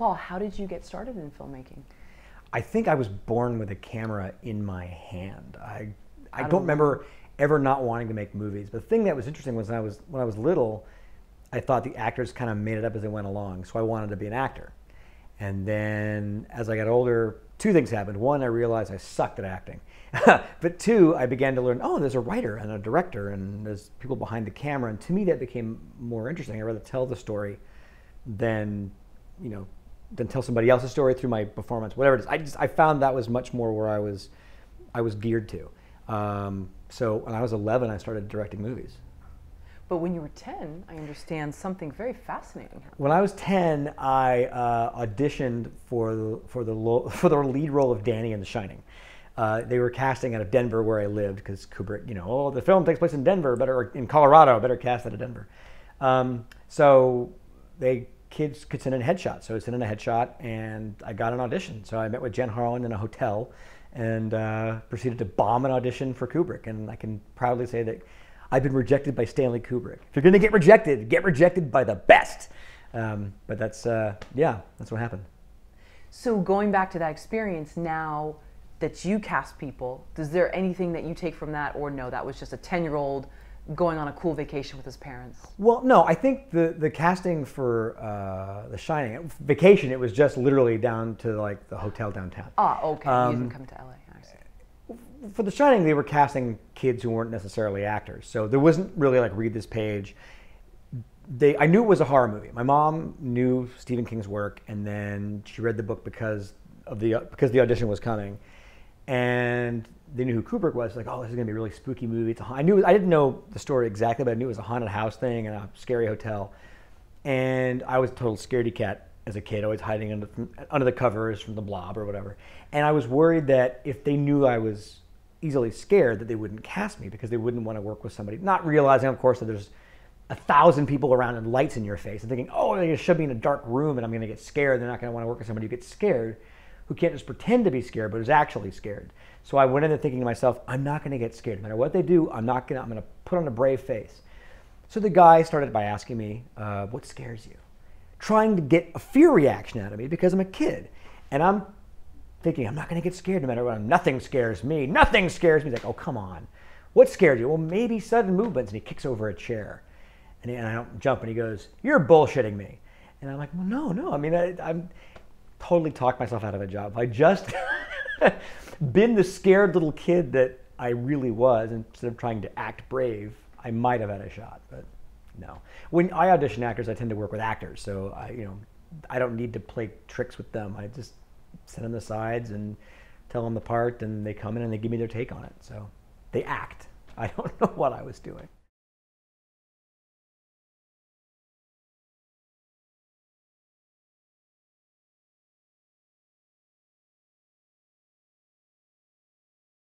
Paul, how did you get started in filmmaking? I think I was born with a camera in my hand. I don't remember ever not wanting to make movies. But the thing that was interesting was when I was little, I thought the actors kind of made it up as they went along. So I wanted to be an actor. And then as I got older, two things happened. One, I realized I sucked at acting. But two, I began to learn, oh, there's a writer and a director and there's people behind the camera. And to me, that became more interesting. I'd rather tell the story than, than tell somebody else's story through my performance, whatever it is. I found that was much more where I was geared to. So when I was 11, I started directing movies. But when you were 10, I understand something very fascinating happened. When I was 10, I auditioned for the lead role of Danny in The Shining. They were casting out of Denver, where I lived, because Kubrick, the film takes place in Denver, or in Colorado, better cast out of Denver. So kids could send in a headshot. So I sent in a headshot, and I got an audition. So I met with Jen Harlan in a hotel, and proceeded to bomb an audition for Kubrick. And I can proudly say that I've been rejected by Stanley Kubrick. If you're going to get rejected by the best. But that's what happened. So going back to that experience, now that you cast people, is there anything that you take from that, or no, that was just a 10-year-old going on a cool vacation with his parents? Well, no, I think the casting for The Shining, vacation, it was just literally down to like the hotel downtown. Ah, okay, you didn't come to LA. For The Shining, they were casting kids who weren't necessarily actors. So there wasn't really like, read this page. I knew it was a horror movie. My mom knew Stephen King's work, and then she read the book because the audition was coming. And they knew who Kubrick was. Like, oh, this is gonna be a really spooky movie. I didn't know the story exactly, but I knew it was a haunted house thing and a scary hotel. And I was a total scaredy cat as a kid, always hiding under the covers from The Blob or whatever. And I was worried that if they knew I was easily scared, that they wouldn't cast me, because they wouldn't want to work with somebody, not realizing, of course, that there's 1,000 people around and lights in your face, and thinking, oh, they should be in a dark room and I'm going to get scared. They're not going to want to work with somebody who gets scared, who can't just pretend to be scared, but is actually scared. So I went into thinking to myself, I'm not going to get scared. No matter what they do, I'm going to put on a brave face. So the guy started by asking me, what scares you? Trying to get a fear reaction out of me because I'm a kid. And I'm thinking, I'm not going to get scared no matter what. Nothing scares me. Nothing scares me. He's like, oh, come on. What scares you? Well, maybe sudden movements. And he kicks over a chair. And I don't jump, and he goes, you're bullshitting me. And I'm like, well, no. I mean, I'm totally talked myself out of a job. I just been the scared little kid that I really was, and instead of trying to act brave, I might have had a shot, but no. When I audition actors, I tend to work with actors, so I don't need to play tricks with them. I just send them the sides and tell them the part, and they come in and they give me their take on it. So they act. I don't know what I was doing.